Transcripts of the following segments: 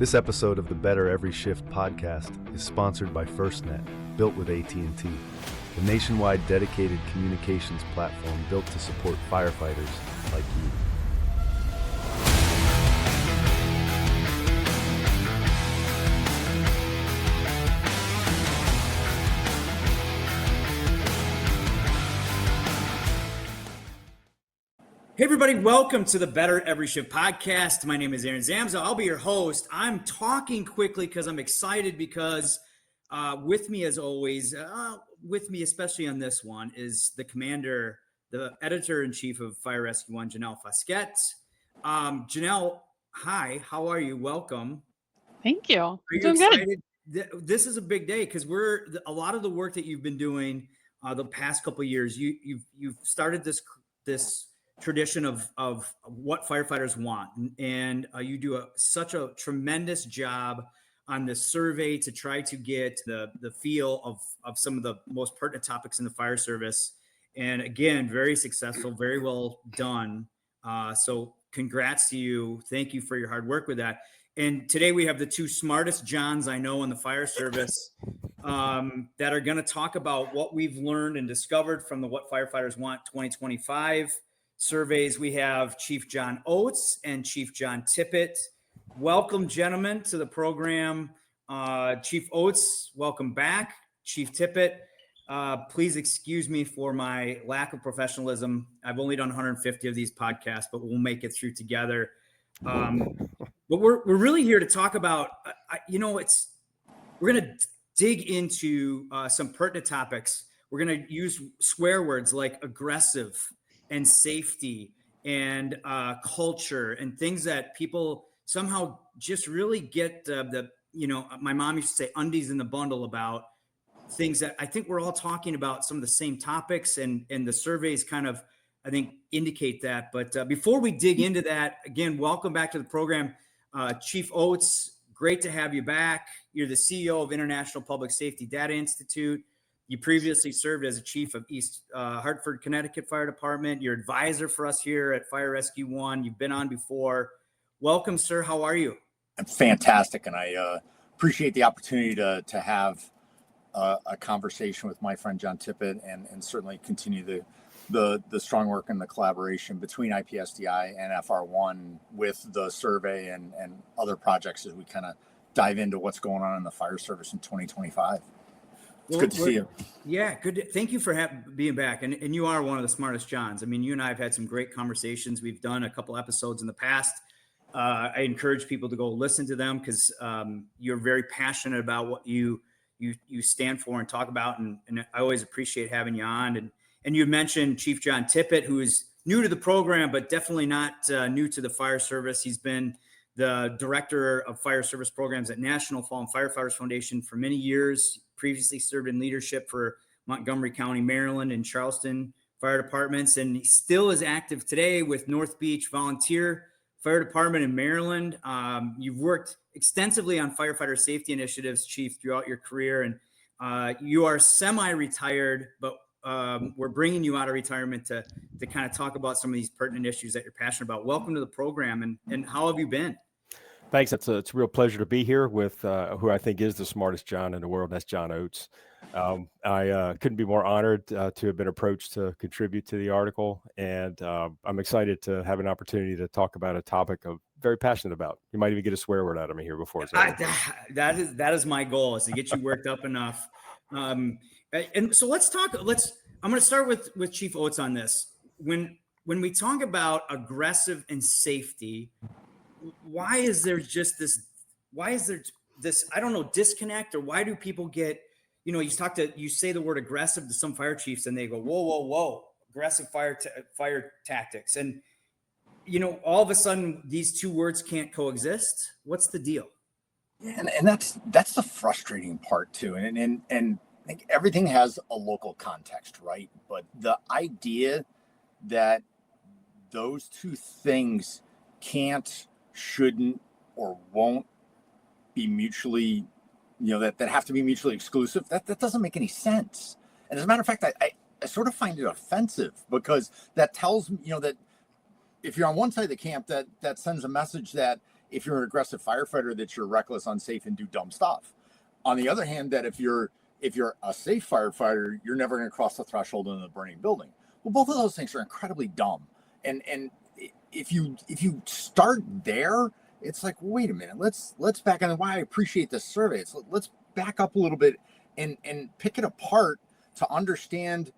This episode of the Better Every Shift podcast is sponsored by FirstNet, built with AT&T, the nationwide dedicated communications platform built to support firefighters like you. Hey everybody, welcome to the Better Every Shift podcast. My name is Aaron Zamza. I'll be your host. I'm talking quickly because I'm excited because with me as always, with me especially on this one, is the commander, the editor-in-chief of Fire Rescue One, Janelle Fosquet. Janelle, hi, how are you? Welcome. Thank you. Are you excited? This is a big day because a lot of the work that you've been doing the past couple of years, you've started this tradition of what firefighters want, and you do such a tremendous job on this survey to try to get the feel of some of the most pertinent topics in the fire service. And again, very successful, very well done. So congrats to you. Thank you for your hard work with that. And today we have the two smartest Johns I know in the fire service that are going to talk about what we've learned and discovered from the What Firefighters Want 2025 surveys. We have Chief John Oates and Chief John Tippett. Welcome, gentlemen, to the program. Chief Oates, welcome back. Chief Tippett, please excuse me for my lack of professionalism. I've only done 150 of these podcasts, but we'll make it through together. But we're really here to talk about, we're going to dig into some pertinent topics. We're going to use swear words like aggressive and safety and culture and things that people somehow just really get my mom used to say undies in the bundle about things that I think we're all talking about some of the same topics, and the surveys kind of, I think, indicate that. But before we dig into that, again, welcome back to the program. Chief Oates, great to have you back. You're the CEO of International Public Safety Data Institute. You previously served as a chief of East Hartford, Connecticut Fire Department. You're advisor for us here at Fire Rescue One. You've been on before. Welcome, sir. How are you? I'm fantastic, and I appreciate the opportunity to have a conversation with my friend John Tippett, and certainly continue the strong work and the collaboration between IPSDI and FR1 with the survey and other projects as we kind of dive into what's going on in the fire service in 2025. It's good to see you. Yeah, good. Thank you for being back. And you are one of the smartest Johns. I mean, you and I have had some great conversations. We've done a couple episodes in the past. I encourage people to go listen to them because you're very passionate about what you stand for and talk about. And I always appreciate having you on. And you mentioned Chief John Tippett, who is new to the program, but definitely not new to the fire service. He's been the director of fire service programs at National Fallen Firefighters Foundation for many years. Previously served in leadership for Montgomery County, Maryland, and Charleston fire departments, and he still is active today with North Beach Volunteer Fire Department in Maryland. You've worked extensively on firefighter safety initiatives, Chief, throughout your career, and you are semi-retired, but we're bringing you out of retirement to kind of talk about some of these pertinent issues that you're passionate about. Welcome to the program, and how have you been? Thanks. It's a real pleasure to be here with who I think is the smartest John in the world. That's John Oates. I couldn't be more honored to have been approached to contribute to the article, and I'm excited to have an opportunity to talk about a topic I'm very passionate about. You might even get a swear word out of me here before it's over. That is my goal, is to get you worked up enough. And so let's talk. I'm going to start with Chief Oates on this. When we talk about aggressive and safety, why is there this, I don't know, disconnect, or why do people get, you say the word aggressive to some fire chiefs and they go, whoa, aggressive fire tactics. And, all of a sudden these two words can't coexist. What's the deal? And that's the frustrating part too. And I think everything has a local context, right? But the idea that those two things can't, shouldn't, or won't be mutually, that have to be mutually exclusive, that doesn't make any sense. And as a matter of fact, I sort of find it offensive, because that tells me, that if you're on one side of the camp, that sends a message that if you're an aggressive firefighter, that you're reckless, unsafe, and do dumb stuff. On the other hand, that if you're a safe firefighter, you're never going to cross the threshold into the burning building. Well, both of those things are incredibly dumb. And if you start there, it's like, wait a minute, let's back on. Why I appreciate this survey. Let's back up a little bit and pick it apart to understand,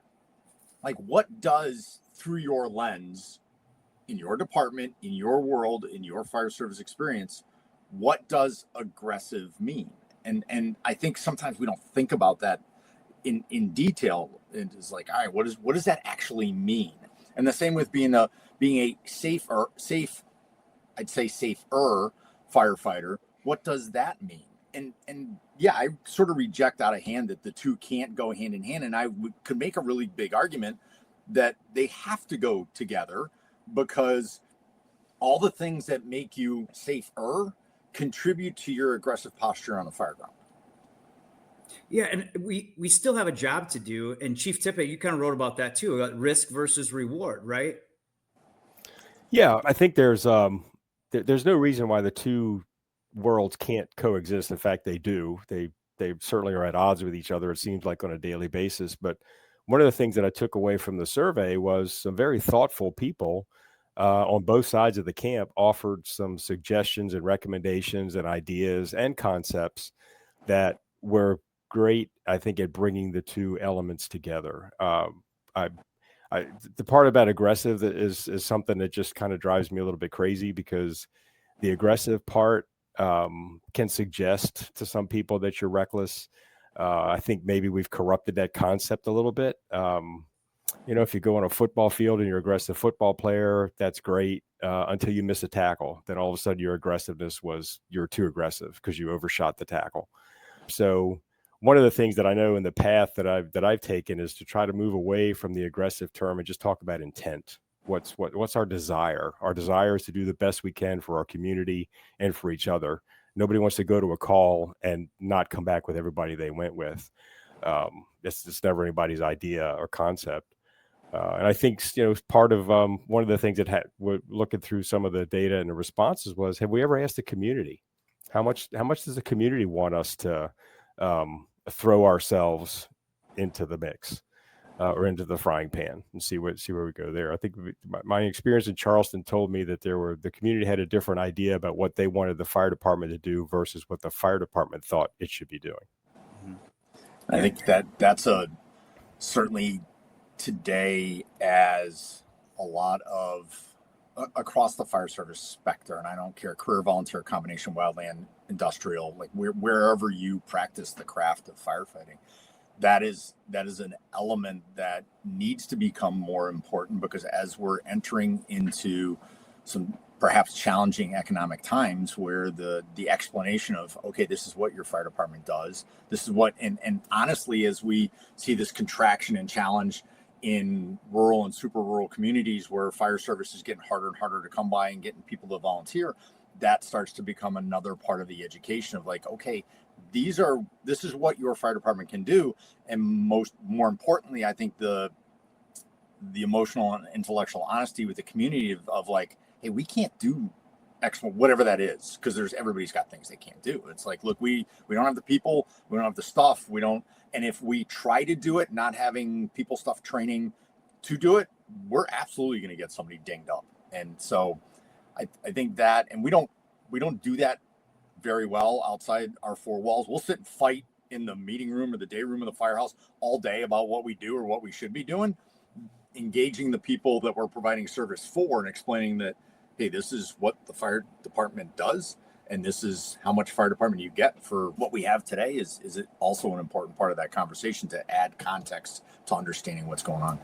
like, what does, through your lens, in your department, in your world, in your fire service experience, what does aggressive mean? And I think sometimes we don't think about that in detail. It's like, all right, what does that actually mean? And the same with being a safe, I'd say safer firefighter. What does that mean? And yeah, I sort of reject out of hand that the two can't go hand in hand. And I could make a really big argument that they have to go together, because all the things that make you safer contribute to your aggressive posture on the fireground. Yeah, and we still have a job to do. And Chief Tippett, you kind of wrote about that too, about risk versus reward, right? Yeah, I think there's no reason why the two worlds can't coexist. In fact, they do. They certainly are at odds with each other, it seems like, on a daily basis. But one of the things that I took away from the survey was some very thoughtful people on both sides of the camp offered some suggestions and recommendations and ideas and concepts that were great, I think, at bringing the two elements together. The part about aggressive is something that just kind of drives me a little bit crazy, because the aggressive part can suggest to some people that you're reckless. I think maybe we've corrupted that concept a little bit. If you go on a football field and you're an aggressive football player, that's great until you miss a tackle. Then all of a sudden your aggressiveness was you're too aggressive because you overshot the tackle. So one of the things that I know in the path that I've taken is to try to move away from the aggressive term and just talk about intent. What's our desire? Our desire is to do the best we can for our community and for each other. Nobody wants to go to a call and not come back with everybody they went with. It's never anybody's idea or concept. And I think, part of one of the things that we're looking through some of the data and the responses was, have we ever asked the community how much does the community want us to throw ourselves into the mix or into the frying pan and see where we go there? I think my experience in Charleston told me that the community had a different idea about what they wanted the fire department to do versus what the fire department thought it should be doing. I think that's certainly today, as a lot of across the fire service spectrum, and I don't care, career, volunteer, combination, wildland, industrial, like wherever you practice the craft of firefighting, that is an element that needs to become more important, because as we're entering into some perhaps challenging economic times, where the explanation of, okay, this is what your fire department does, this is what, and honestly, as we see this contraction and challenge in rural and super rural communities where fire service is getting harder and harder to come by and getting people to volunteer, that starts to become another part of the education of, like, okay, this is what your fire department can do. And more importantly, I think the emotional and intellectual honesty with the community of like, hey, we can't do X, whatever that is, because everybody's got things they can't do. It's like, look, we don't have the people, we don't have the stuff, and if we try to do it, not having people, stuff, training to do it, we're absolutely going to get somebody dinged up. And so I think that, and we don't do that very well outside our four walls. We'll sit and fight in the meeting room or the day room of the firehouse all day about what we do or what we should be doing, engaging the people that we're providing service for and explaining that, hey, this is what the fire department does, and this is how much fire department you get for what we have today. Is it also an important part of that conversation to add context to understanding what's going on?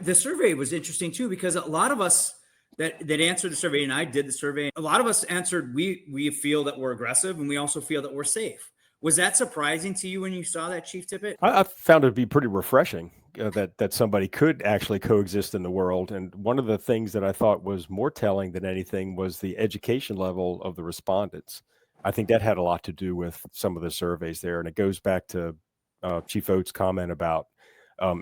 The survey was interesting too, because a lot of us that answered the survey, and I did the survey, a lot of us answered, we feel that we're aggressive, and we also feel that we're safe. Was that surprising to you when you saw that, Chief Tippett? I found it to be pretty refreshing that somebody could actually coexist in the world. And one of the things that I thought was more telling than anything was the education level of the respondents. I think that had a lot to do with some of the surveys there. And it goes back to Chief Oates' comment about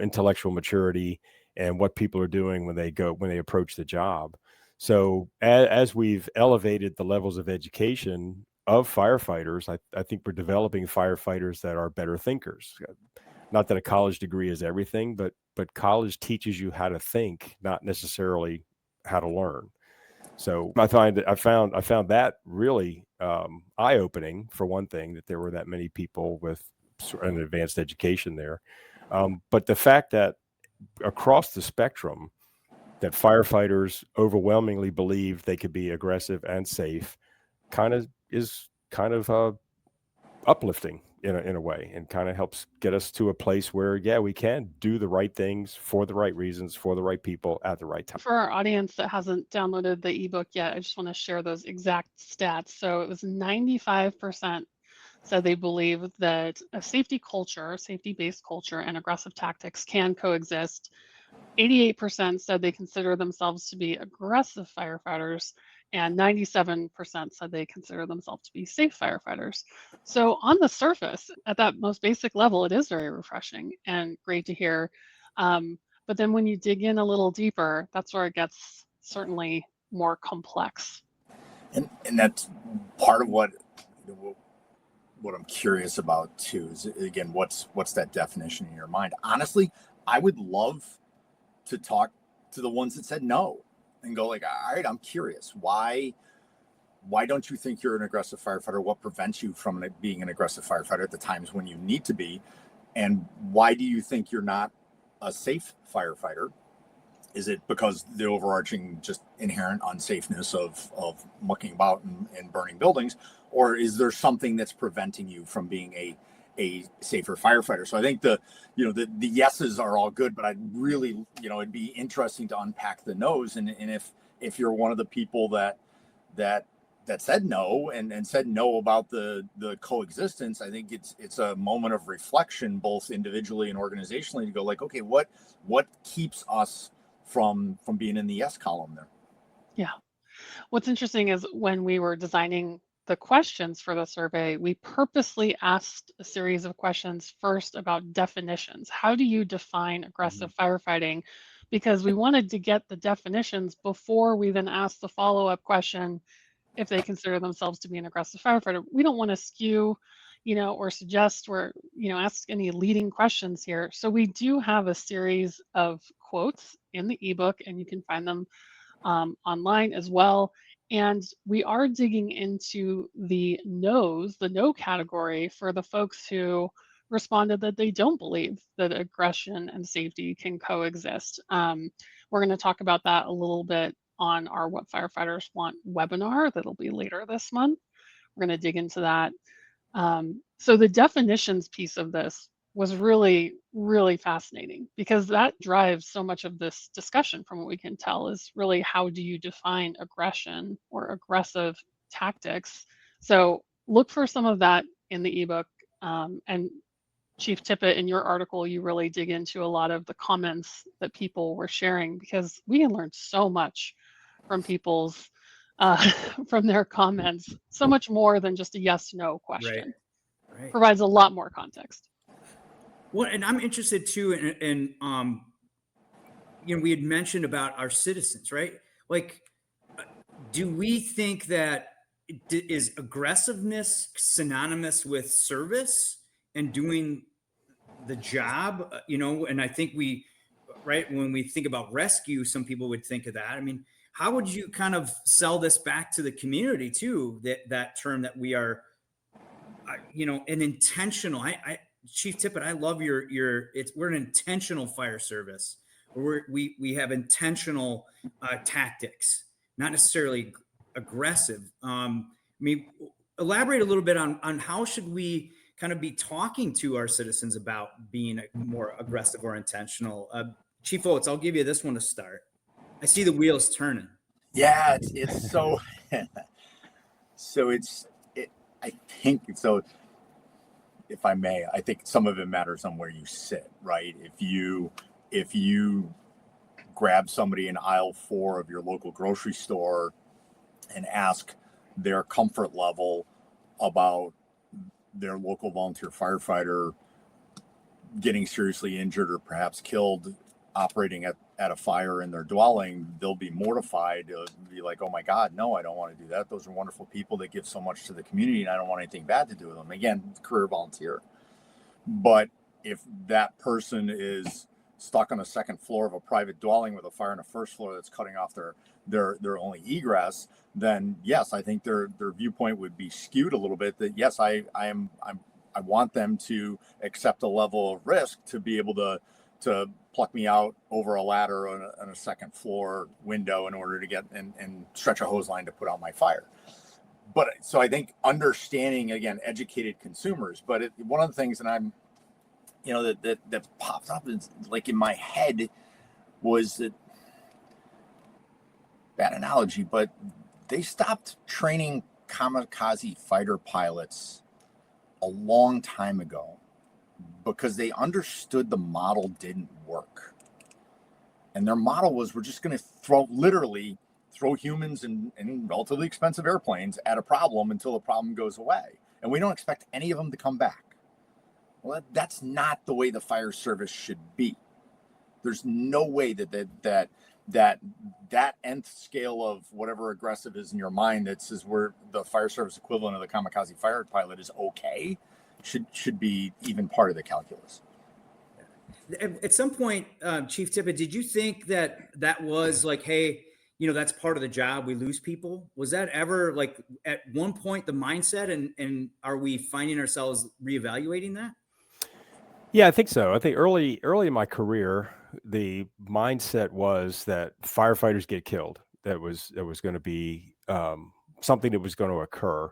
intellectual maturity and what people are doing when they approach the job. So as we've elevated the levels of education of firefighters, I think we're developing firefighters that are better thinkers. Not that a college degree is everything, but college teaches you how to think, not necessarily how to learn. So I found that really eye-opening, for one thing, that there were that many people with an advanced education there. But the fact that across the spectrum, that firefighters overwhelmingly believe they could be aggressive and safe, is uplifting in a way, and kind of helps get us to a place where, yeah, we can do the right things for the right reasons, for the right people at the right time. For our audience that hasn't downloaded the ebook yet, I just want to share those exact stats. So it was 95% said they believe that a safety-based culture, and aggressive tactics can coexist. 88% said they consider themselves to be aggressive firefighters, and 97% said they consider themselves to be safe firefighters. So on the surface, at that most basic level, it is very refreshing and great to hear. But then when you dig in a little deeper, that's where it gets certainly more complex. And that's part of what I'm curious about too, is, again, what's that definition in your mind? Honestly, I would love to talk to the ones that said no and go like, all right, I'm curious. Why don't you think you're an aggressive firefighter? What prevents you from being an aggressive firefighter at the times when you need to be? And why do you think you're not a safe firefighter? Is it because the overarching just inherent unsafeness of mucking about and burning buildings? Or is there something that's preventing you from being a safer firefighter? So I think the yeses are all good, but I'd really, it'd be interesting to unpack the no's. And if you're one of the people that said no and said no about the coexistence, I think it's a moment of reflection, both individually and organizationally, to go like, okay, what keeps us from being in the yes column there? Yeah. What's interesting is when we were designing the questions for the survey, we purposely asked a series of questions first about definitions. How do you define aggressive firefighting? Because we wanted to get the definitions before we then asked the follow-up question if they consider themselves to be an aggressive firefighter. We don't want to skew, or suggest or, ask any leading questions here. So we do have a series of quotes in the ebook, and you can find them online as well. And we are digging into the no's, the no category, for the folks who responded that they don't believe that aggression and safety can coexist. We're going to talk about that a little bit on our What Firefighters Want webinar that'll be later this month. We're going to dig into that. So the definitions piece of this was really, really fascinating, because that drives so much of this discussion, from what we can tell, is really how do you define aggression or aggressive tactics. So look for some of that in the ebook. And Chief Tippett, in your article, you really dig into a lot of the comments that people were sharing, because we can learn so much from people's from their comments, so much more than just a yes/no question. Right. Provides a lot more context. Well, and I'm interested too in we had mentioned about our citizens, right? Like, do we think that is aggressiveness synonymous with service and doing the job? And I think when we think about rescue, some people would think of that. I mean, how would you kind of sell this back to the community too? That term that we are, an intentional. Chief Tippett, I love we're an intentional fire service. We have intentional tactics, not necessarily aggressive. Elaborate a little bit on how should we kind of be talking to our citizens about being more aggressive or intentional. Chief Oates, I'll give you this one to start. I see the wheels turning. Yeah, it's so. I think so. If I may, I think some of it matters on where you sit, right? If you grab somebody in aisle 4 of your local grocery store and ask their comfort level about their local volunteer firefighter getting seriously injured or perhaps killed operating at at a fire in their dwelling, they'll be mortified to be like, oh my God, no, I don't want to do that. Those are wonderful people that give so much to the community, and I don't want anything bad to do with them. Again, career volunteer. But if that person is stuck on the second floor of a private dwelling with a fire on the first floor that's cutting off their only egress, then yes, I think their viewpoint would be skewed a little bit. That yes, I want them to accept a level of risk to be able to pluck me out over a ladder on a second floor window in order to get and stretch a hose line to put out my fire. But so I think understanding, again, educated consumers. But one of the things that I'm, that popped up is like in my head was that, bad analogy, but they stopped training kamikaze fighter pilots a long time ago because they understood the model didn't work. And their model was, we're just going to throw humans in relatively expensive airplanes at a problem until the problem goes away. And we don't expect any of them to come back. Well, that's not the way the fire service should be. There's no way that nth scale of whatever aggressive is in your mind that says we're the fire service equivalent of the kamikaze fire pilot is okay, should be even part of the calculus. At some point, Chief Tippett, did you think that was like, hey, that's part of the job, we lose people? Was that ever like at one point the mindset, and are we finding ourselves reevaluating that? Yeah, I think so. I think early in my career, the mindset was that firefighters get killed. That was going to be something that was going to occur,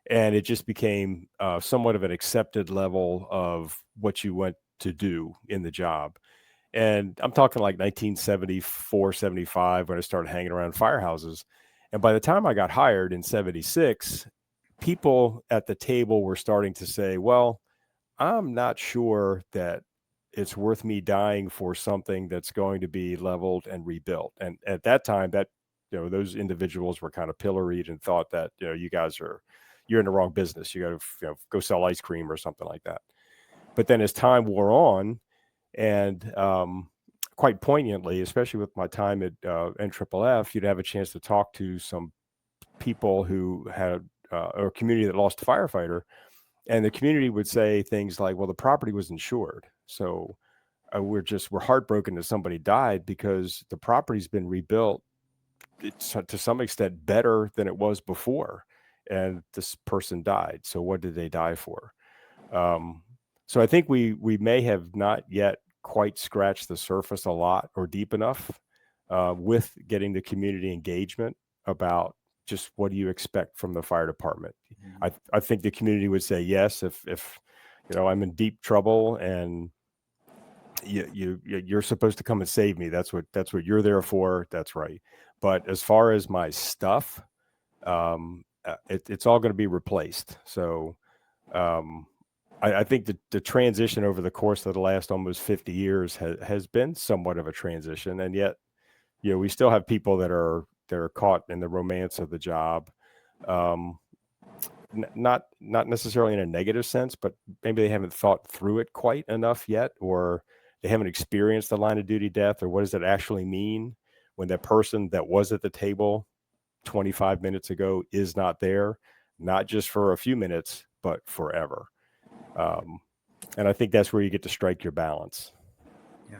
and it just became somewhat of an accepted level of what you went to do in the job. And I'm talking like 1974, 75, when I started hanging around firehouses. And by the time I got hired in 76, people at the table were starting to say, well, I'm not sure that it's worth me dying for something that's going to be leveled and rebuilt. And at that time, that, those individuals were kind of pilloried and thought that, you're in the wrong business. You got to go sell ice cream or something like that. But then as time wore on, and quite poignantly, especially with my time at NFFF, you'd have a chance to talk to some people who had a community that lost a firefighter. And the community would say things like, well, the property was insured. So we're heartbroken that somebody died because the property's been rebuilt. It's to some extent better than it was before. And this person died. So what did they die for? So I think we may have not yet quite scratched the surface a lot or deep enough with getting the community engagement about just what do you expect from the fire department. Mm-hmm. I think the community would say yes if I'm in deep trouble and you're supposed to come and save me. That's what you're there for. That's right. But as far as my stuff, it's all going to be replaced. So I think the transition over the course of the last almost 50 years has been somewhat of a transition, and yet, we still have people that are caught in the romance of the job, not necessarily in a negative sense, but maybe they haven't thought through it quite enough yet, or they haven't experienced the line of duty death, or what does it actually mean when that person that was at the table 25 minutes ago is not there, not just for a few minutes, but forever. And I think that's where you get to strike your balance. Yeah.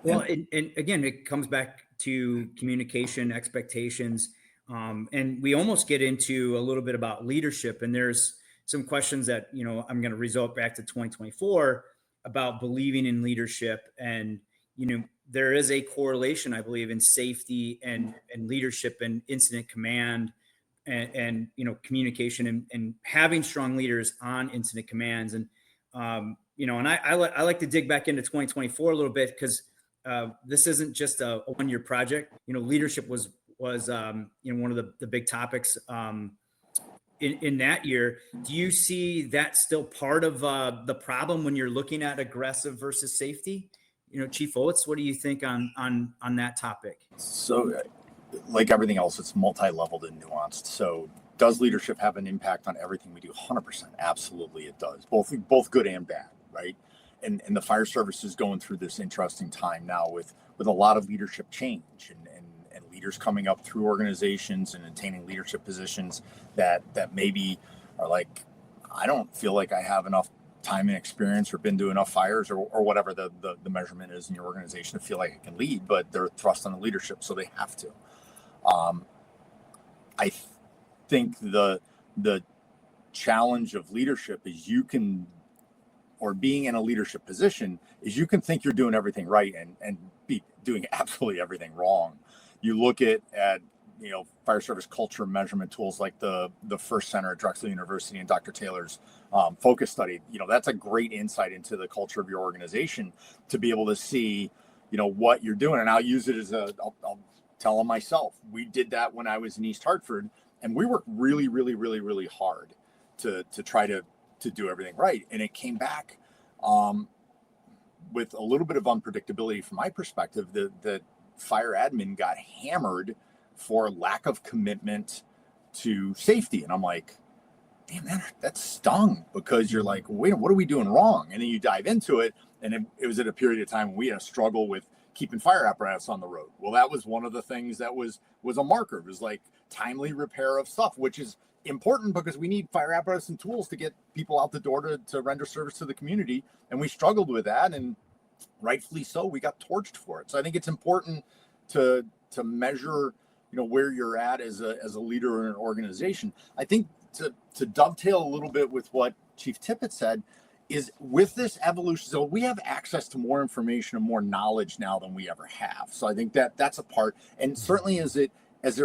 Well, and again, it comes back to communication, expectations. And we almost get into a little bit about leadership. And there's some questions that, I'm going to result back to 2024 about believing in leadership. And, there is a correlation, I believe, in safety and leadership and incident command and communication and having strong leaders on incident commands. And, and I like to dig back into 2024 a little bit because this isn't just a one-year project. Leadership was one of the big topics in that year. Do you see that still part of the problem when you're looking at aggressive versus safety? Chief Oates, what do you think on that topic? So, like everything else, it's multi-leveled and nuanced. So, does leadership have an impact on everything we do? 100%, absolutely, it does. Both good and bad, right? and the fire service is going through this interesting time now with a lot of leadership change and leaders coming up through organizations and attaining leadership positions that maybe are like, I don't feel like I have enough time and experience or been to enough fires or whatever the measurement is in your organization to feel like I can lead, but they're thrust on the leadership, so they have to. I think the challenge of leadership is or being in a leadership position is you can think you're doing everything right and be doing absolutely everything wrong. You look at fire service culture measurement tools like the First Center at Drexel University and Dr. Taylor's focus study. That's a great insight into the culture of your organization to be able to see, what you're doing. And I'll use it as I'll tell them myself. We did that when I was in East Hartford, and we worked really, really, really, really hard to try to do everything right. And it came back with a little bit of unpredictability from my perspective that fire admin got hammered for lack of commitment to safety. And I'm like, damn, that stung, because you're like, wait, what are we doing wrong? And then you dive into it. And it was at a period of time when we had a struggle with keeping fire apparatus on the road. Well, that was one of the things that was a marker. It was like timely repair of stuff, which is important because we need fire apparatus and tools to get people out the door to render service to the community. And we struggled with that, and rightfully so, we got torched for it. So I think it's important to measure, where you're at as a leader in an organization. I think to dovetail a little bit with what Chief Tippett said is, with this evolution, so we have access to more information and more knowledge now than we ever have. So I think that's a part, and certainly as it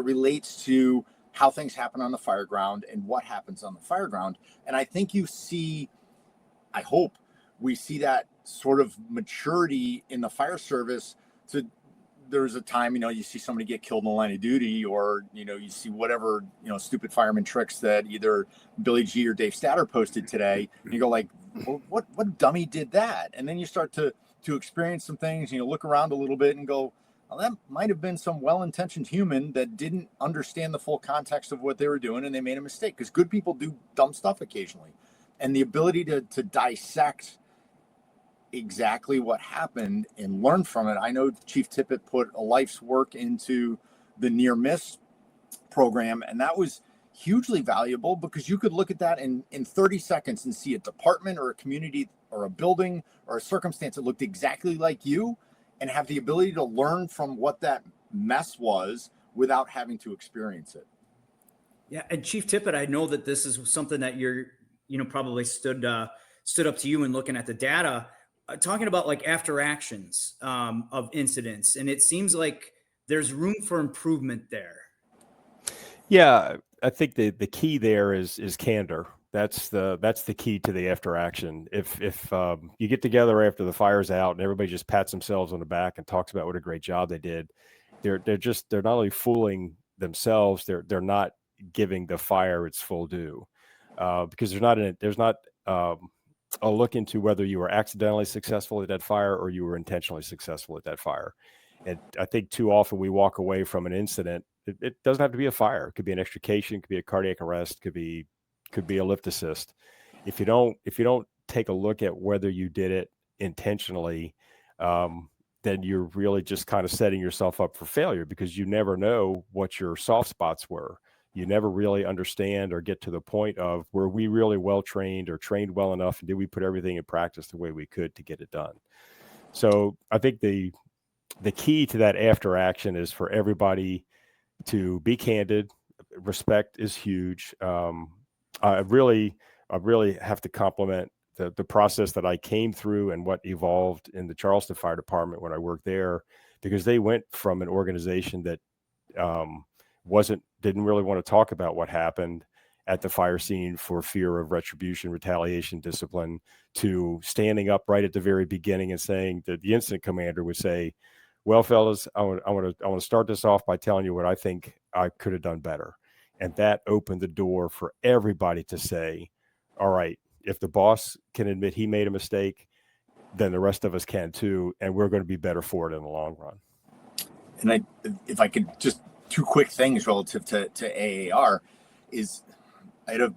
relates to how things happen on the fire ground and what happens on the fire ground. And I think I hope we see that sort of maturity in the fire service. There's a time, you see somebody get killed in the line of duty, or, you see whatever, stupid fireman tricks that either Billy G or Dave Statter posted today. And you go like, well, what dummy did that? And then you start to experience some things, look around a little bit and go, well, that might have been some well-intentioned human that didn't understand the full context of what they were doing, and they made a mistake, because good people do dumb stuff occasionally. And the ability to dissect exactly what happened and learn from it. I know Chief Tippett put a life's work into the near miss program, and that was hugely valuable, because you could look at that in 30 seconds and see a department or a community or a building or a circumstance that looked exactly like you, and have the ability to learn from what that mess was without having to experience it. Yeah, and Chief Tippett, I know that this is something that you're, probably stood up to you in looking at the data, talking about like after actions of incidents, and it seems like there's room for improvement there. Yeah, I think the key there is candor. That's the key to the after action. If you get together after the fire's out and everybody just pats themselves on the back and talks about what a great job they did, they're not only fooling themselves, they're not giving the fire its full due, because there's not a look into whether you were accidentally successful at that fire or you were intentionally successful at that fire. And I think too often we walk away from an incident. It doesn't have to be a fire. It could be an extrication, could be a cardiac arrest, could be a lift assist. If you don't take a look at whether you did it intentionally, then you're really just kind of setting yourself up for failure, because you never know what your soft spots were. You never really understand or get to the point of, were we really well trained or trained well enough, and did we put everything in practice the way we could to get it done? So I think the key to that after action is for everybody to be candid. Respect is huge. I really have to compliment the process that I came through and what evolved in the Charleston Fire Department when I worked there, because they went from an organization that didn't really want to talk about what happened at the fire scene for fear of retribution, retaliation, discipline, to standing up right at the very beginning and saying that the incident commander would say, well, fellas, I want to start this off by telling you what I think I could have done better. And that opened the door for everybody to say, all right, if the boss can admit he made a mistake, then the rest of us can too, and we're going to be better for it in the long run. And if I could, just two quick things relative to AAR, is I had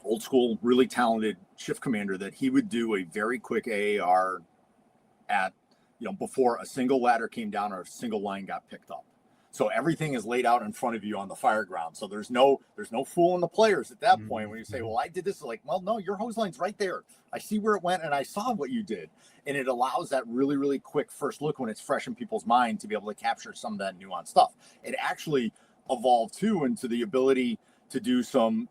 old school, really talented shift commander, that he would do a very quick AAR at, before a single ladder came down or a single line got picked up. So everything is laid out in front of you on the fire ground. So there's no fooling the players at that point when you say, well, I did this. Like, well, no, your hose line's right there. I see where it went and I saw what you did. And it allows that really, really quick first look when it's fresh in people's mind to be able to capture some of that nuanced stuff. It actually evolved too into the ability to do some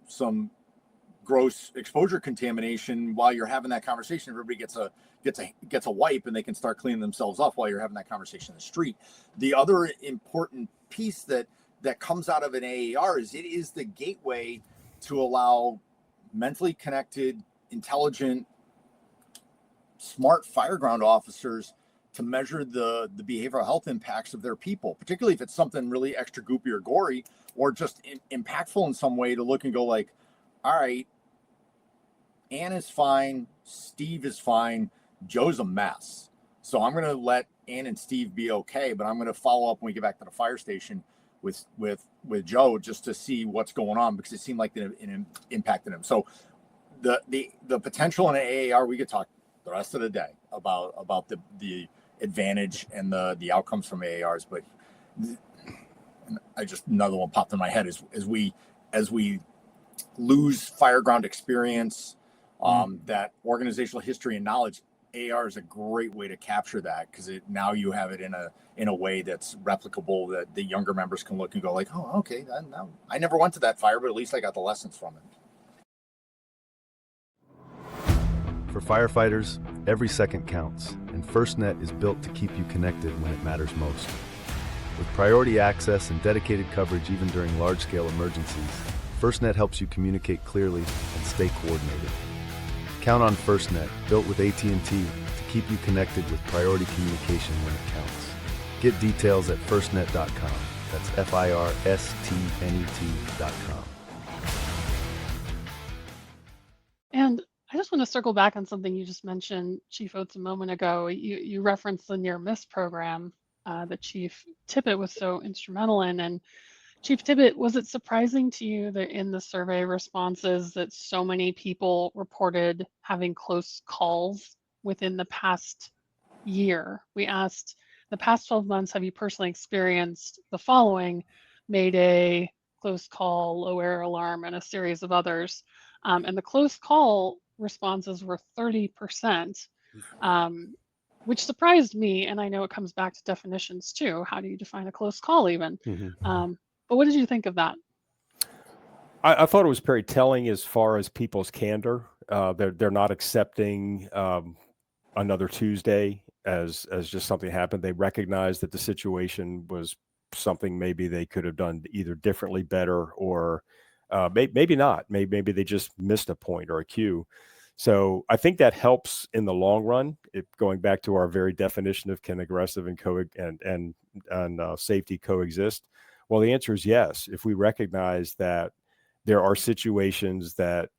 gross exposure contamination while you're having that conversation. Everybody gets a wipe and they can start cleaning themselves up while you're having that conversation in the street. The other important piece that comes out of an AAR is it is the gateway to allow mentally connected, intelligent, smart fireground officers to measure the behavioral health impacts of their people, particularly if it's something really extra goopy or gory, or just impactful in some way, to look and go like, all right, Ann is fine, Steve is fine, Joe's a mess. So I'm going to let Ann and Steve be okay, but I'm going to follow up when we get back to the fire station with Joe just to see what's going on, because it seemed like it impacted him. So the potential in an AAR, we could talk the rest of the day about the advantage and the outcomes from AARs, but I just, another one popped in my head is as we lose fireground experience, that organizational history and knowledge, AR is a great way to capture that, because now you have it in a way that's replicable, that the younger members can look and go like, oh, okay, I never went to that fire, but at least I got the lessons from it. For firefighters, every second counts, and FirstNet is built to keep you connected when it matters most. With priority access and dedicated coverage even during large-scale emergencies, FirstNet helps you communicate clearly and stay coordinated. Count on FirstNet, built with AT&T, to keep you connected with priority communication when it counts. Get details at firstnet.com. That's FIRSTNET.com. And I just want to circle back on something you just mentioned, Chief Oates, a moment ago. You referenced the near miss program that Chief Tippett was so instrumental in. And Chief Tippett, was it surprising to you that in the survey responses that so many people reported having close calls within the past year? We asked, the past 12 months, have you personally experienced the following: Mayday, close call, low air alarm, and a series of others? And the close call responses were 30%, which surprised me. And I know it comes back to definitions too. How do you define a close call even? But what did you think of that? I thought it was very telling as far as people's candor. They're not accepting another Tuesday as just something happened. They recognize that the situation was something maybe they could have done either differently, better, or maybe not. Maybe they just missed a point or a cue. So I think that helps in the long run. Going back to our very definition of can aggressive and safety coexist. Well, the answer is yes. If we recognize that there are situations that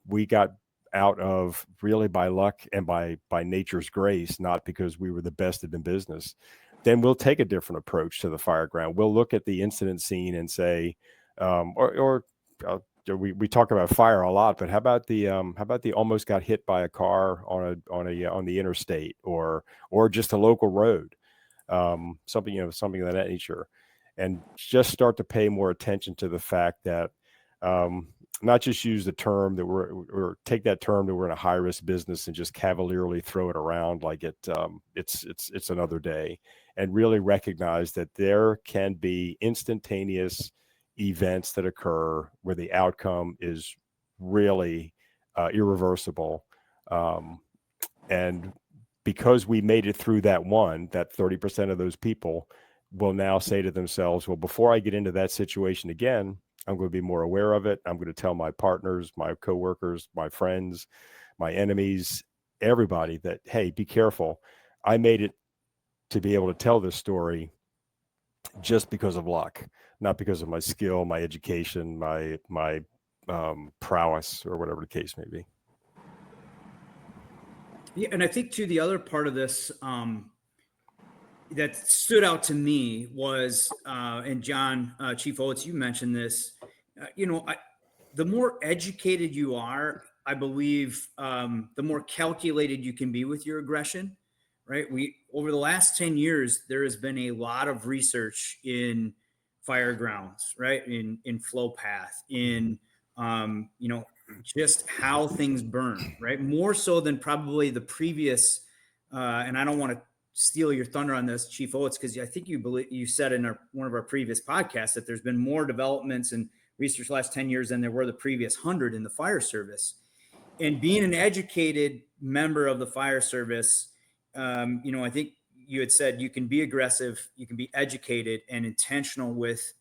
we got out of really by luck and by nature's grace, not because we were the best in business, then we'll take a different approach to the fire ground. We'll look at the incident scene and say, we talk about fire a lot, but how about the almost got hit by a car on the interstate or just a local road, something of that nature. And just start to pay more attention to the fact that not just use the term that or take that term that we're in a high risk business and just cavalierly throw it around like it's another day, and really recognize that there can be instantaneous events that occur where the outcome is really irreversible. And because we made it through that 30% of those people will now say to themselves, well, before I get into that situation again, I'm going to be more aware of it. I'm going to tell my partners, my coworkers, my friends, my enemies, everybody that, hey, be careful. I made it to be able to tell this story just because of luck, not because of my skill, my education, my prowess, or whatever the case may be. Yeah, and I think too, the other part of this that stood out to me was, and John, Chief Oates, you mentioned this, the more educated you are, I believe, the more calculated you can be with your aggression, right? Over the last 10 years, there has been a lot of research in fire grounds, right? In flow path, in, just how things burn, right? More so than probably the previous, and I don't want to steal your thunder on this, Chief Oates, because I think you said in one of our previous podcasts that there's been more developments and research the last 10 years than there were the previous 100 in the fire service. And being an educated member of the fire service, I think you had said you can be aggressive, you can be educated and intentional with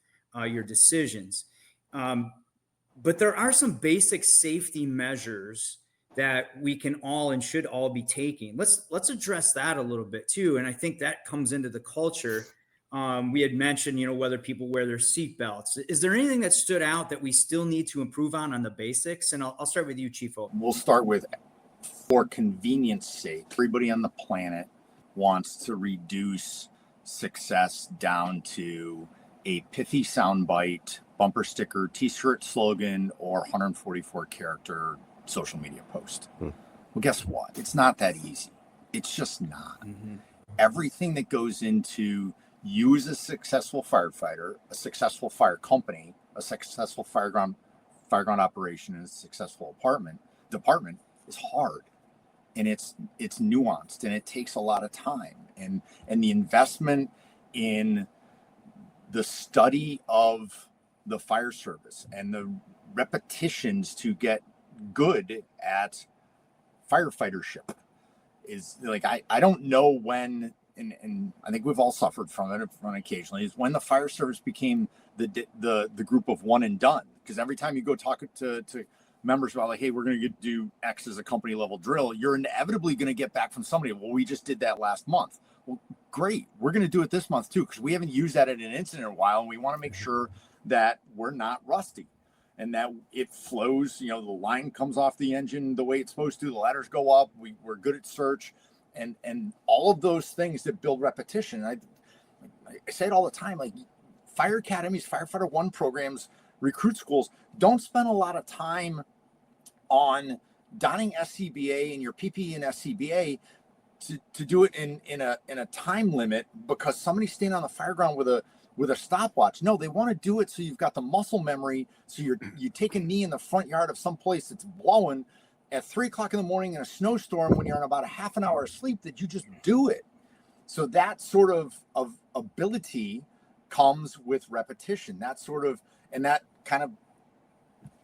your decisions. But there are some basic safety measures that we can all and should all be taking. Let's address that a little bit too. And I think that comes into the culture. We had mentioned, whether people wear their seatbelts. Is there anything that stood out that we still need to improve on the basics? And I'll start with you, Chief Oates. We'll start with, for convenience sake, everybody on the planet wants to reduce success down to a pithy soundbite, bumper sticker, t-shirt slogan, or 144 character social media post. Well, guess what? It's not that easy. It's just not. Everything that goes into you as a successful firefighter, a successful fire company, a successful fireground operation, and a successful department is hard, and it's nuanced, and it takes a lot of time, and the investment in the study of the fire service and the repetitions to get good at firefightership is like, I don't know when, and I think we've all suffered from it occasionally, is when the fire service became the group of one and done. Because every time you go talk to members about like, hey, we're going to do X as a company level drill, you're inevitably going to get back from somebody, well, we just did that last month. Well, great, we're going to do it this month too, because we haven't used that at an incident in a while, and we want to make sure that we're not rusty and that it flows, the line comes off the engine the way it's supposed to, the ladders go up, we're good at search, and all of those things that build repetition. I say it all the time, like fire academies, Firefighter Want programs, recruit schools don't spend a lot of time on donning SCBA and your PPE and SCBA to do it in a time limit because somebody's standing on the fire ground with a stopwatch. No, they want to do it so you've got the muscle memory. So you take a knee in the front yard of some place that's blowing at 3:00 in the morning in a snowstorm when you're on about a half an hour of sleep, that you just do it. So that sort of ability comes with repetition. And that kind of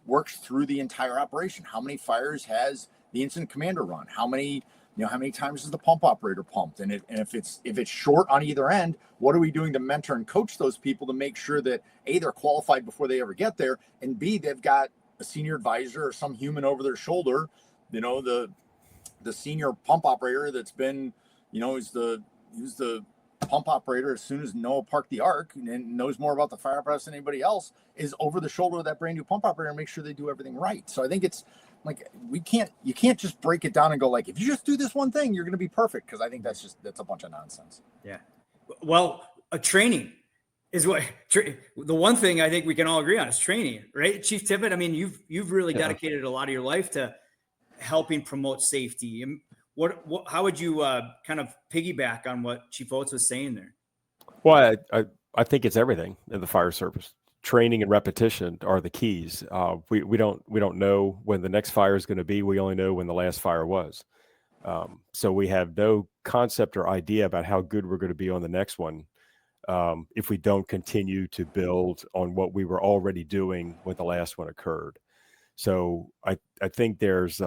works through the entire operation. How many fires has the incident commander run? How many times is the pump operator pumped? And if it's short on either end, what are we doing to mentor and coach those people to make sure that A, they're qualified before they ever get there, and B, they've got a senior advisor or some human over their shoulder, the senior pump operator that's been, is the pump operator as soon as Noah parked the arc and knows more about the fire apparatus than anybody else, is over the shoulder of that brand new pump operator and make sure they do everything right. So I think it's like, you can't just break it down and go like, if you just do this one thing, you're going to be perfect. Cause I think that's a bunch of nonsense. Yeah. Well, a training is what the one thing I think we can all agree on is training, right? Chief Tippett, I mean, you've really dedicated a lot of your life to helping promote safety. And how would you kind of piggyback on what Chief Oates was saying there? Well, I think it's everything in the fire service. Training and repetition are the keys. We don't know when the next fire is going to be. We only know when the last fire was. So we have no concept or idea about how good we're going to be on the next one if we don't continue to build on what we were already doing when the last one occurred. So I think there's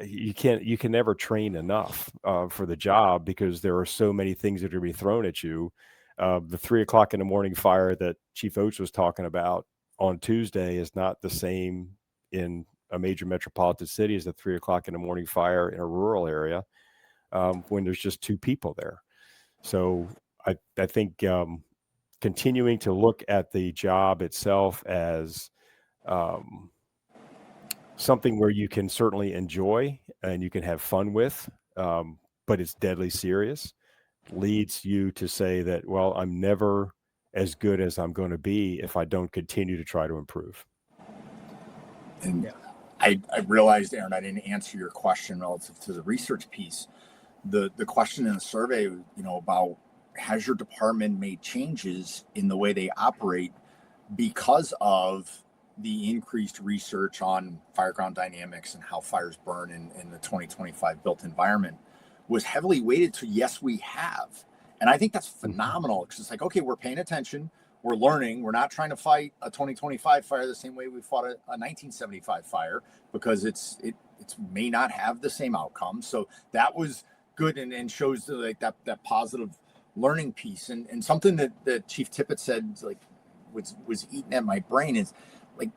you can never train enough for the job, because there are so many things that are going to be thrown at you. The 3:00 in the morning fire that Chief Oates was talking about on Tuesday is not the same in a major metropolitan city as the 3:00 in the morning fire in a rural area when there's just two people there. So I think continuing to look at the job itself as something where you can certainly enjoy and you can have fun with, but it's deadly serious, leads you to say that, well, I'm never as good as I'm going to be if I don't continue to try to improve. And Yeah. I realized, Aaron, I didn't answer your question relative to the research piece. The question in the survey, about has your department made changes in the way they operate because of the increased research on fireground dynamics and how fires burn in the 2025 built environment, was heavily weighted to yes, we have. And I think that's phenomenal, because it's like, okay, we're paying attention, we're learning, we're not trying to fight a 2025 fire the same way we fought a 1975 fire, because it may not have the same outcome. So that was good, and shows like that positive learning piece. And something that Chief Tippett said, like, was eating at my brain, is like,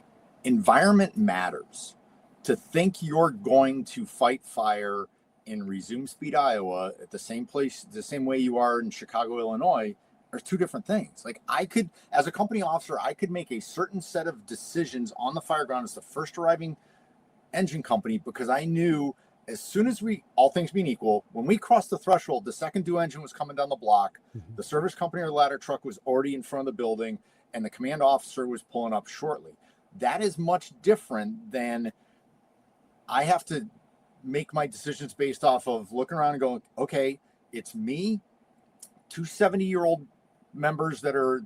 environment matters. To think you're going to fight fire in Resume Speed, Iowa, at the same place, the same way you are in Chicago, Illinois, are two different things. Like, I could, as a company officer, I could make a certain set of decisions on the fire ground as the first arriving engine company, because I knew as soon as all things being equal, when we crossed the threshold, the second due engine was coming down the block, the service company or ladder truck was already in front of the building, and the command officer was pulling up shortly. That is much different than I have to make my decisions based off of looking around and going, okay, it's me, two 70-year-old members that are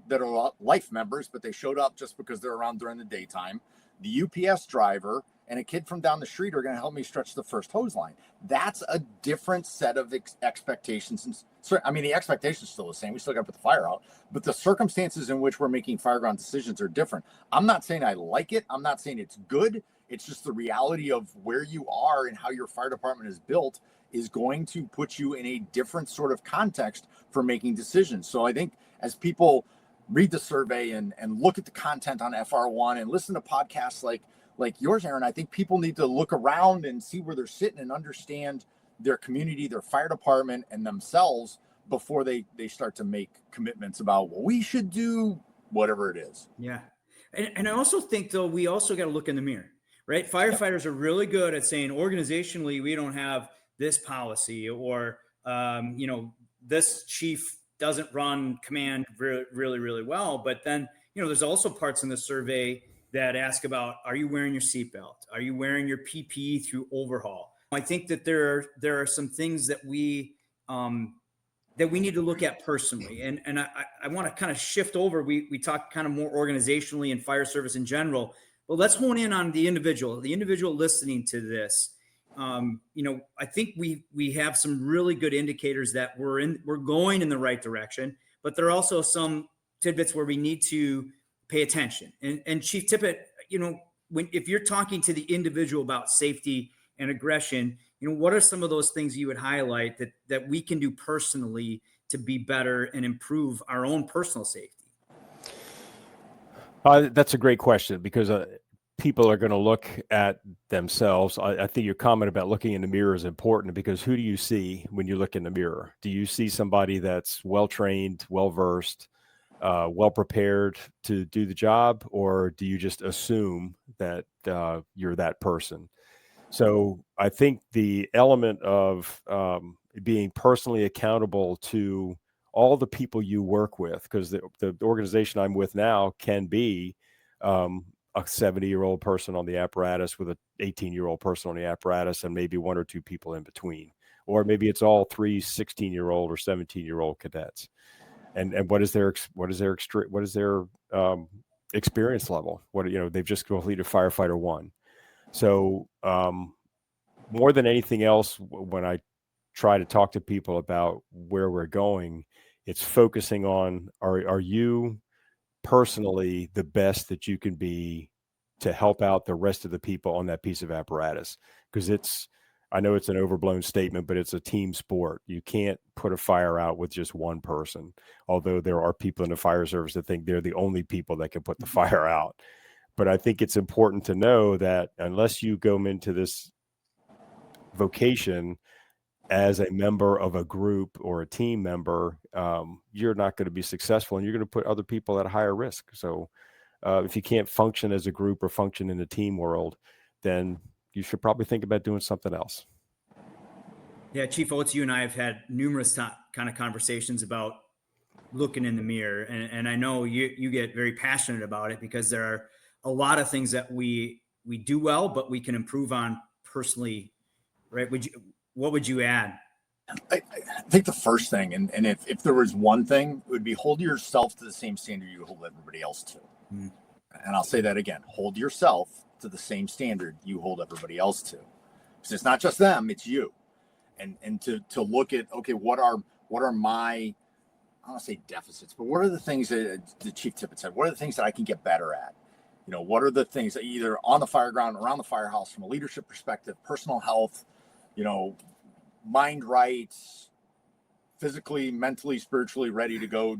life members, but they showed up just because they're around during the daytime, the UPS driver, and a kid from down the street are going to help me stretch the first hose line. That's a different set of expectations. And so, I mean, the expectation is still the same. We still got to put the fire out, but the circumstances in which we're making fireground decisions are different. I'm not saying I like it. I'm not saying it's good. It's just the reality of where you are and how your fire department is built is going to put you in a different sort of context for making decisions. So I think as people read the survey and look at the content on FR1 and listen to podcasts like yours, Aaron, I think people need to look around and see where they're sitting and understand their community, their fire department, and themselves before they start to make commitments about, well, we should do whatever it is. Yeah. And I also think, though, we also got to look in the mirror, right? Firefighters are really good at saying, organizationally, we don't have this policy, or, this chief doesn't run command really, really well. But then, there's also parts in the survey that ask about, are you wearing your seatbelt? Are you wearing your PPE through overhaul? I think that there are some things that we need to look at personally. And I want to kind of shift over. We talk kind of more organizationally and fire service in general, but let's hone in on the individual listening to this. I think we have some really good indicators that we're going in the right direction, but there are also some tidbits where we need to pay attention. And Chief Tippett, if you're talking to the individual about safety and aggression, what are some of those things you would highlight that we can do personally to be better and improve our own personal safety? That's a great question, because people are going to look at themselves. I think your comment about looking in the mirror is important, because who do you see when you look in the mirror? Do you see somebody that's well-trained, well-versed, well-prepared to do the job, or do you just assume that you're that person? So I think the element of being personally accountable to all the people you work with, because the organization I'm with now can be a 70-year-old person on the apparatus with an 18-year-old person on the apparatus, and maybe one or two people in between, or maybe it's all three 16-year-old or 17-year-old cadets. And what is their experience level? They've just completed Firefighter 1. So more than anything else, when I try to talk to people about where we're going, it's focusing on, are you personally the best that you can be to help out the rest of the people on that piece of apparatus? Because I know it's an overblown statement, but it's a team sport. You can't put a fire out with just one person, although there are people in the fire service that think they're the only people that can put the fire out. But I think it's important to know that unless you go into this vocation as a member of a group or a team member, you're not going to be successful, and you're going to put other people at a higher risk. So if you can't function as a group or function in the team world, then you should probably think about doing something else. Yeah, Chief Oates, you and I have had numerous kind of conversations about looking in the mirror. And I know you get very passionate about it, because there are a lot of things that we we do well, but we can improve on personally, right? What would you add? I think the first thing, and if there was one thing, it would be hold yourself to the same standard you hold everybody else to. Mm. And I'll say that again, hold yourself to the same standard you hold everybody else to. Because it's not just them, it's you. And to look at, okay, what are my, I don't want to say deficits, but what are the things that the Chief Tippett said? What are the things that I can get better at? You know, what are the things that either on the fire ground, around the firehouse, from a leadership perspective, personal health, you know, mind rights, physically, mentally, spiritually ready to go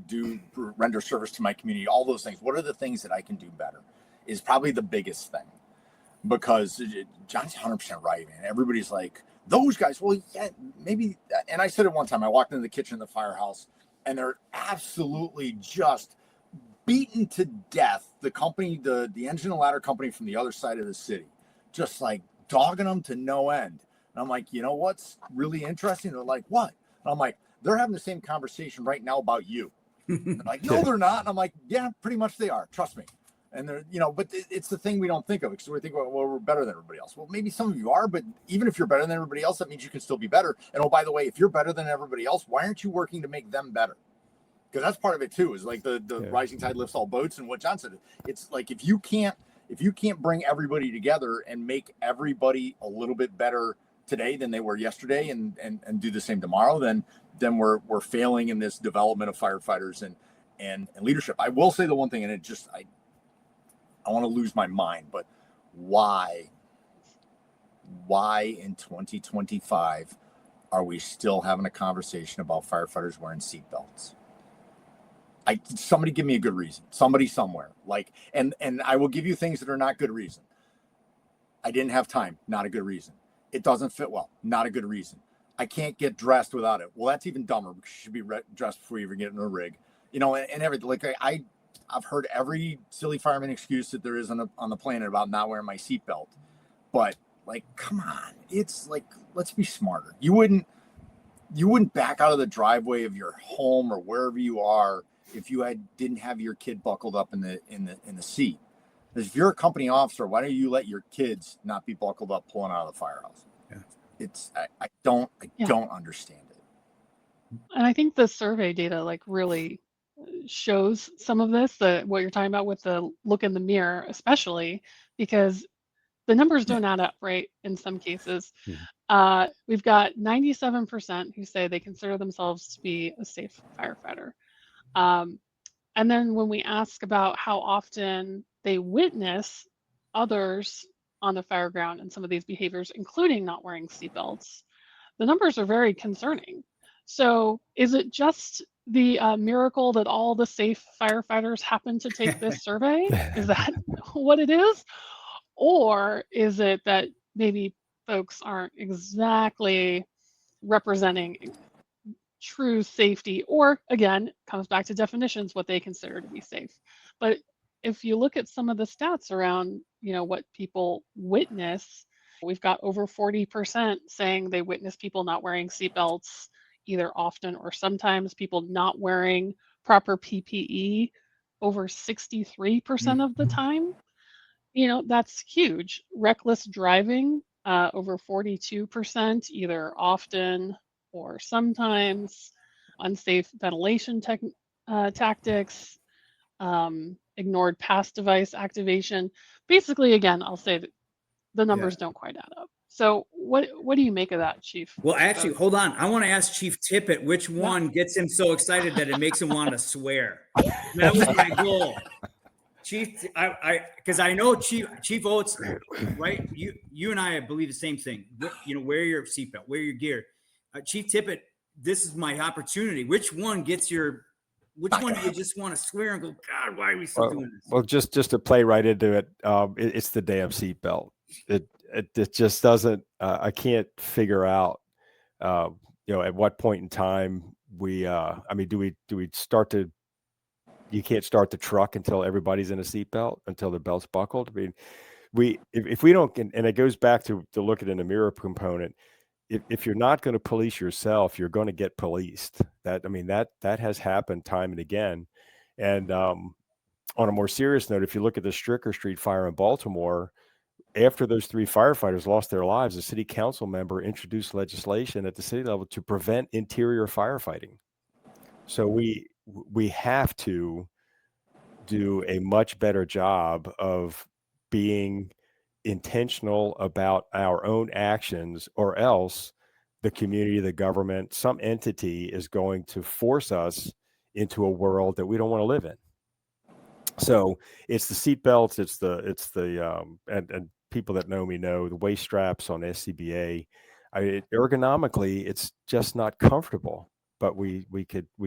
render service to my community, all those things. What are the things that I can do better is probably the biggest thing, because John's 100% right, man. Everybody's like, those guys, well, yeah, maybe. And I said it one time, I walked into the kitchen of the firehouse and they're absolutely just beaten to death. The company, the engine and ladder company from the other side of the city, just like dogging them to no end. And I'm like, you know what's really interesting? They're like, what? And I'm like, they're having the same conversation right now about you. And they're like, no, they're not. And I'm like, yeah, pretty much they are. Trust me. And they're, you know, but it's the thing we don't think of, because we think, well, we're better than everybody else. Well, maybe some of you are, but even if you're better than everybody else, that means you can still be better. And oh, by the way, if you're better than everybody else, why aren't you working to make them better? Because that's part of it too, is like the rising tide lifts all boats. And what John said, it's like, if you can't bring everybody together and make everybody a little bit better today than they were yesterday, and do the same tomorrow, then we're failing in this development of firefighters and leadership. I will say the one thing, and it just, I want to lose my mind, but why in 2025 are we still having a conversation about firefighters wearing seatbelts? Somebody give me a good reason. Somebody somewhere. Like, and I will give you things that are not good reason. I didn't have time, not a good reason. It doesn't fit well, not a good reason. I can't get dressed without it. Well, that's even dumber, because you should be dressed before you even get in a rig. You know, and everything. Like I've heard every silly fireman excuse that there is on the planet about not wearing my seatbelt. But like, come on, it's like, let's be smarter. You wouldn't back out of the driveway of your home or wherever you are if you didn't have your kid buckled up in the seat. Because if you're a company officer, why don't you let your kids not be buckled up pulling out of the firehouse? Yeah. It's I don't understand it. And I think the survey data like really shows some of this, what you're talking about with the look in the mirror, especially because the numbers don't add up, right? In some cases, we've got 97% who say they consider themselves to be a safe firefighter. And then when we ask about how often they witness others on the fire ground and some of these behaviors, including not wearing seatbelts, the numbers are very concerning. So is it just the miracle that all the safe firefighters happen to take this survey? Is that what it is? Or is it that maybe folks aren't exactly representing true safety, or again, comes back to definitions, what they consider to be safe. But if you look at some of the stats around, you know, what people witness, we've got over 40% saying they witness people not wearing seatbelts either often or sometimes, people not wearing proper PPE over 63% of the time. You know, that's huge. Reckless driving, over 42%, either often or sometimes. Unsafe ventilation tactics, ignored pass device activation. Basically, again, I'll say that the numbers don't quite add up. So what do you make of that, Chief? Well, actually, hold on. I want to ask Chief Tippett which one gets him so excited that it makes him want to swear. That was my goal. Chief, because I know Chief Oates, right? You and I believe the same thing. You know, wear your seatbelt, wear your gear. Chief Tippett, this is my opportunity. Which one do you just want to swear and go, God, why are we still doing this? Well, just to play right into it, it's the damn seatbelt. It just doesn't. I can't figure out, you know, at what point in time we. I mean, do we start to? You can't start the truck until everybody's in a seatbelt, until the belt's buckled. I mean, if we don't, and it goes back to look at in the mirror component. If you're not going to police yourself, you're going to get policed. That has happened time and again. And on a more serious note, if you look at the Stricker Street fire in Baltimore, after those 3 firefighters lost their lives, a city council member introduced legislation at the city level to prevent interior firefighting. So we have to do a much better job of being intentional about our own actions, or else the community, the government, some entity is going to force us into a world that we don't want to live in. So it's the seat belts, it's the and people that know me know the waist straps on SCBA. Ergonomically, it's just not comfortable. But we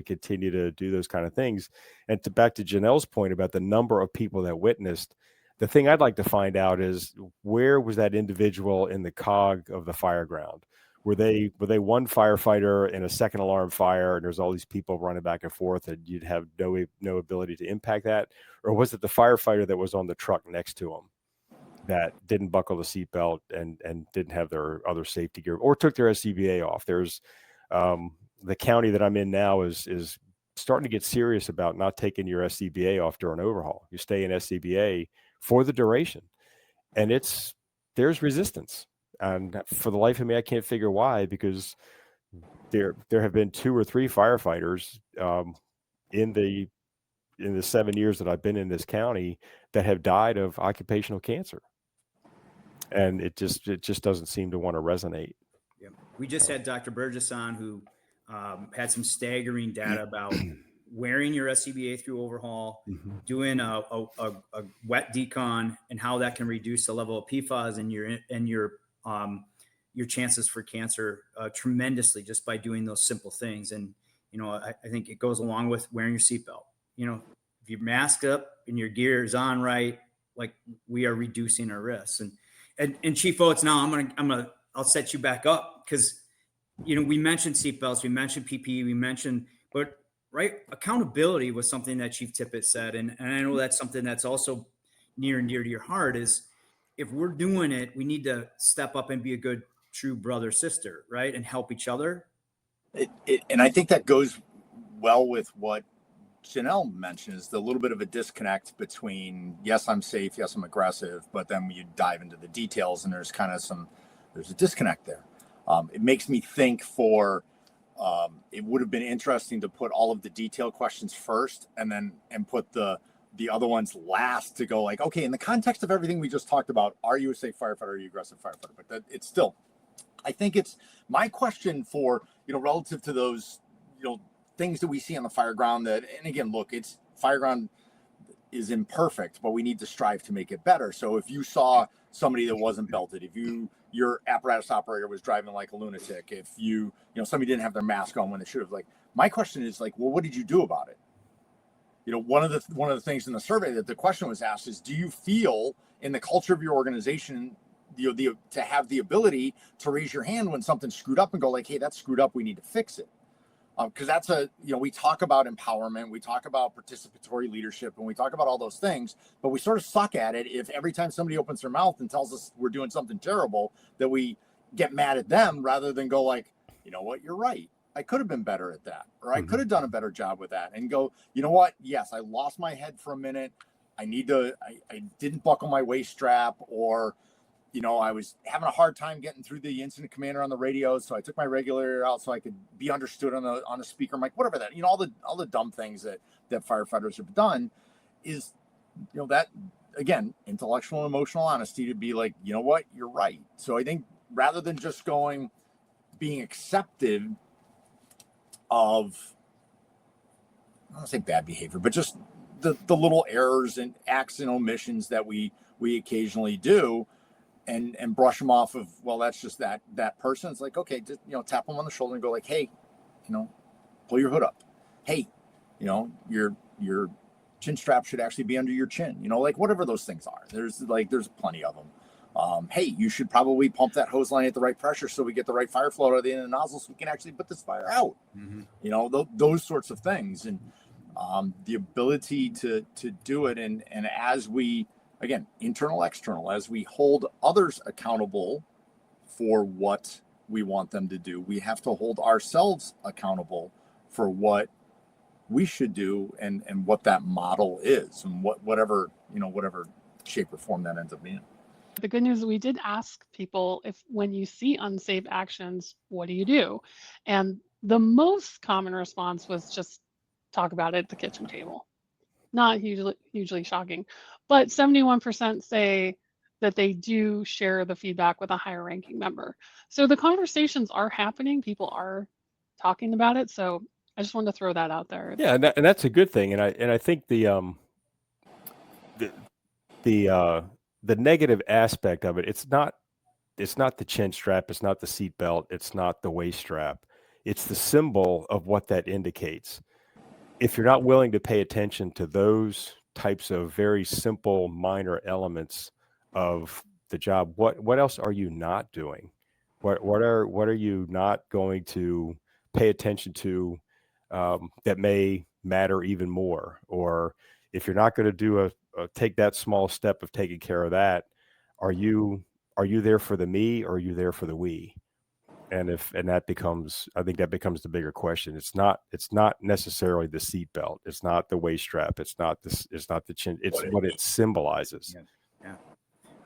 continue to do those kind of things. And back to Janelle's point about the number of people that witnessed, the thing I'd like to find out is, where was that individual in the cog of the fire ground? Were they one firefighter in a second alarm fire, and there's all these people running back and forth, and you'd have no ability to impact that? Or was it the firefighter that was on the truck next to him that didn't buckle the seatbelt and didn't have their other safety gear, or took their SCBA off? There's the county that I'm in now is starting to get serious about not taking your SCBA off during overhaul. You stay in SCBA for the duration, and there's resistance. And for the life of me, I can't figure why, because there have been 2 or 3 firefighters in the 7 years that I've been in this county that have died of occupational cancer, and it just doesn't seem to want to resonate. Yeah. We just had Dr. Burgess on, who had some staggering data about wearing your SCBA through overhaul, doing a wet decon, and how that can reduce the level of PFAS and your chances for cancer tremendously, just by doing those simple things. And I think it goes along with wearing your seatbelt. If you're masked up and your gear is on right, like, we are reducing our risks. And Chief Oates, now I'll set you back up, because we mentioned seatbelts, we mentioned PPE, but right, accountability was something that Chief Tippett said, and I know that's something that's also near and dear to your heart. Is, if we're doing it, we need to step up and be a good, true brother, sister, right, and help each other. And I think that goes well with what Janelle mentioned, is the little bit of a disconnect between, yes, I'm safe, yes, I'm aggressive, but then you dive into the details and there's a disconnect there. It makes me think it would have been interesting to put all of the detail questions first and put the other ones last, to go like, okay, in the context of everything we just talked about, are you a safe firefighter? Are you aggressive firefighter? But it's still, I think it's my question for, relative to those, things that we see on the fire ground that, and again, look, it's fire ground is imperfect, but we need to strive to make it better. So if you saw somebody that wasn't belted, if your apparatus operator was driving like a lunatic, if somebody didn't have their mask on when they should have, like, my question is like, well, what did you do about it? One of the things in the survey that the question was asked is, do you feel in the culture of your organization, to have the ability to raise your hand when something's screwed up and go like, hey, that's screwed up, we need to fix it? Because that's we talk about empowerment, we talk about participatory leadership, and we talk about all those things, but we sort of suck at it if every time somebody opens their mouth and tells us we're doing something terrible, that we get mad at them rather than go like, you know what, you're right, I could have been better at that, or I could have done a better job with that, and go, you know what, yes, I lost my head for a minute, I didn't buckle my waist strap, or I was having a hard time getting through the incident commander on the radio, so I took my regulator out so I could be understood on a speaker mic, whatever that, all the dumb things that firefighters have done, is, that, again, intellectual and emotional honesty, to be like, you know what, you're right. So I think rather than just being accepted of, I don't want to say bad behavior, but just the little errors and acts and omissions that we occasionally do, and brush them off of, well, that's just that person. It's like, okay, just, tap them on the shoulder and go like, hey, pull your hood up. Hey, your chin strap should actually be under your chin. Like, whatever those things are. There's plenty of them. Hey, you should probably pump that hose line at the right pressure so we get the right fire flow out of the end of the nozzle so we can actually put this fire out. Those sorts of things, and the ability to do it, and as we, again, internal, external, as we hold others accountable for what we want them to do, we have to hold ourselves accountable for what we should do, and what that model is, and whatever shape or form that ends up being. The good news is we did ask people if when you see unsafe actions, what do you do? And the most common response was just talk about it at the kitchen table. Not hugely shocking, but 71% say that they do share the feedback with a higher ranking member. So the conversations are happening. People are talking about it. So I just wanted to throw that out there. Yeah, and that's a good thing. And I think the negative aspect of it, it's not the chin strap, it's not the seat belt, it's not the waist strap. It's the symbol of what that indicates. If you're not willing to pay attention to those types of very simple, minor elements of the job, what else are you not doing? What are you not going to pay attention to that may matter even more? Or if you're not going to do take that small step of taking care of that, are you there for the me, or are you there for the we? And that becomes, I think that becomes the bigger question. It's not necessarily the seat belt. It's not the waist strap. It's not the chin. It's what it symbolizes.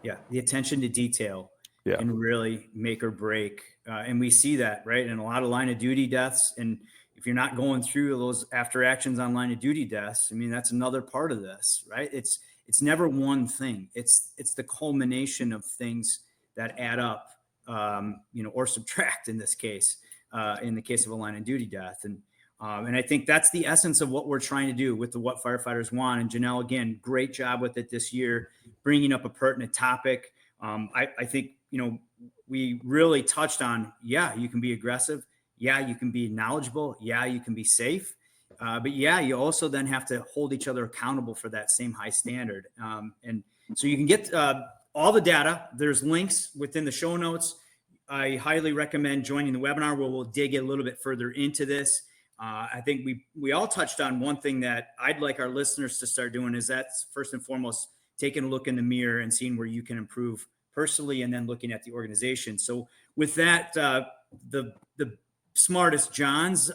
Yeah. The attention to detail Yeah. can really make or break. And we see that, right, in a lot of line of duty deaths. And if you're not going through those after actions on line of duty deaths, I mean, that's another part of this, right? It's never one thing. It's the culmination of things that add up, or subtract in this case, in the case of a line of duty death. And I think that's the essence of what we're trying to do with the What Firefighters Want. And Janelle, again, great job with it this year, bringing up a pertinent topic. I think, we really touched on, you can be aggressive. Yeah, you can be knowledgeable. Yeah, you can be safe. But yeah, you also then have to hold each other accountable for that same high standard. And so you can get all the data. There's links within the show notes. I highly recommend joining the webinar where we'll dig a little bit further into this. I think we all touched on one thing that I'd like our listeners to start doing is that's first and foremost, taking a look in the mirror and seeing where you can improve personally, and then looking at the organization. So with that, the smartest Johns,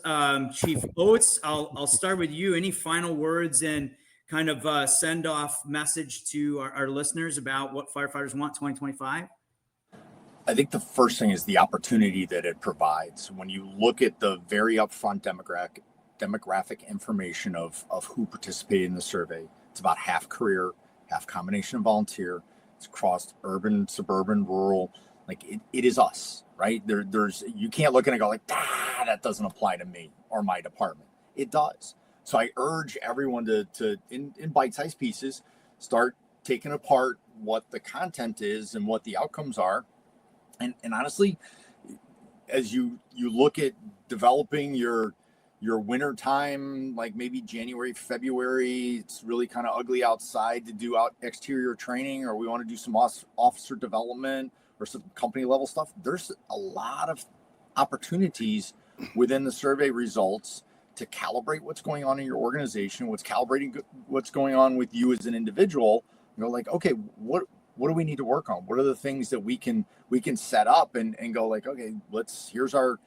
Chief Oates, I'll start with you. Any final words and kind of send off message to our listeners about What Firefighters Want 2025? I think the first thing is the opportunity that it provides. When you look at the very upfront demographic information of who participated in the survey, it's about half career, half combination of volunteer. It's across urban, suburban, rural. Like it is us, right? There's you can't look at it and go like, that doesn't apply to me or my department. It does. So I urge everyone to in bite-sized pieces, start taking apart what the content is and what the outcomes are. And honestly, as you look at developing your winter time, like maybe January, February, it's really kind of ugly outside to do exterior training, or we want to do some officer development or some company level stuff. There's a lot of opportunities within the survey results to calibrate what's going on in your organization, calibrating what's going on with you as an individual. Like, okay, what do we need to work on? What are the things that we can set up and go like, okay, here's our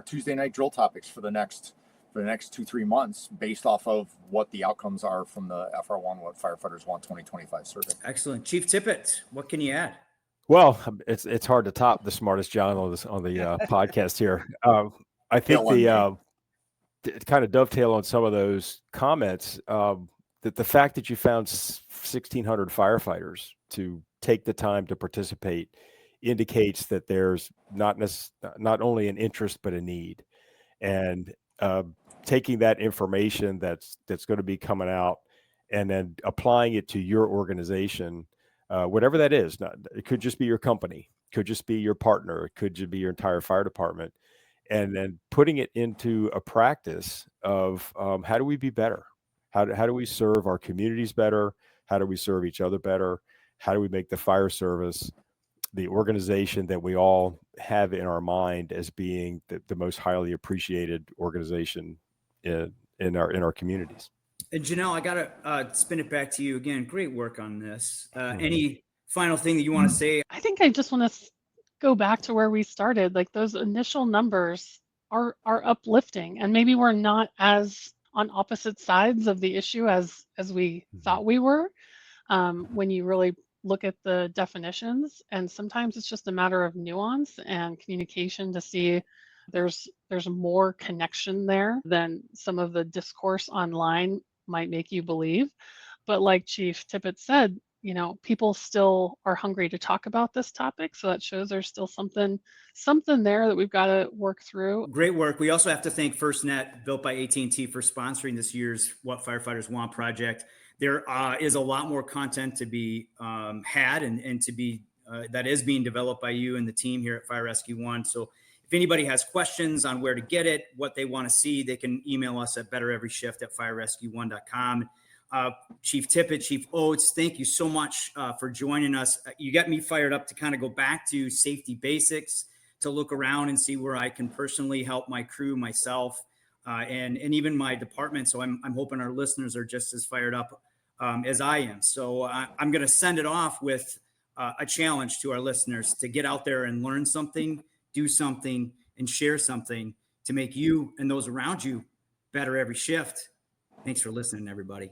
Tuesday night drill topics for the next 2-3 months based off of what the outcomes are from the FR1 What Firefighters Want 2025 survey. Excellent. Chief Tippett, what can you add? Well, it's hard to top the smartest John on the podcast here. I think it kind of dovetail on some of those comments, that the fact that you found 1,600 firefighters to take the time to participate indicates that there's not only an interest but a need. And taking that information that's going to be coming out and then applying it to your organization, whatever that is. It could just be your company, could just be your partner, it could just be your entire fire department, and then putting it into a practice of how do we be better? How do we serve our communities better? How do we serve each other better? How do we make the fire service the organization that we all have in our mind as being the most highly appreciated organization in our communities? And Janelle, I got to spin it back to you again. Great work on this. Any final thing that you want to say? I think I just want to go back to where we started. Like those initial numbers are uplifting, and maybe we're not as on opposite sides of the issue as we thought we were. When you really look at the definitions, and sometimes it's just a matter of nuance and communication to see there's more connection there than some of the discourse online might make you believe. But like Chief Tippett said, you know, people still are hungry to talk about this topic, so that shows there's still something there that we've got to work through. Great work. We also have to thank FirstNet, built by AT&T, for sponsoring this year's What Firefighters Want project. There is a lot more content to be had and to be that is being developed by you and the team here at Fire Rescue One. So if anybody has questions on where to get it, what they want to see, they can email us at bettereveryshift@firerescue1.com. Chief Tippett, Chief Oates, thank you so much for joining us. You got me fired up to kind of go back to safety basics, to look around and see where I can personally help my crew, myself, and even my department. So I'm hoping our listeners are just as fired up as I am. So I'm going to send it off with a challenge to our listeners to get out there and learn something, do something, and share something to make you and those around you better every shift. Thanks for listening, everybody.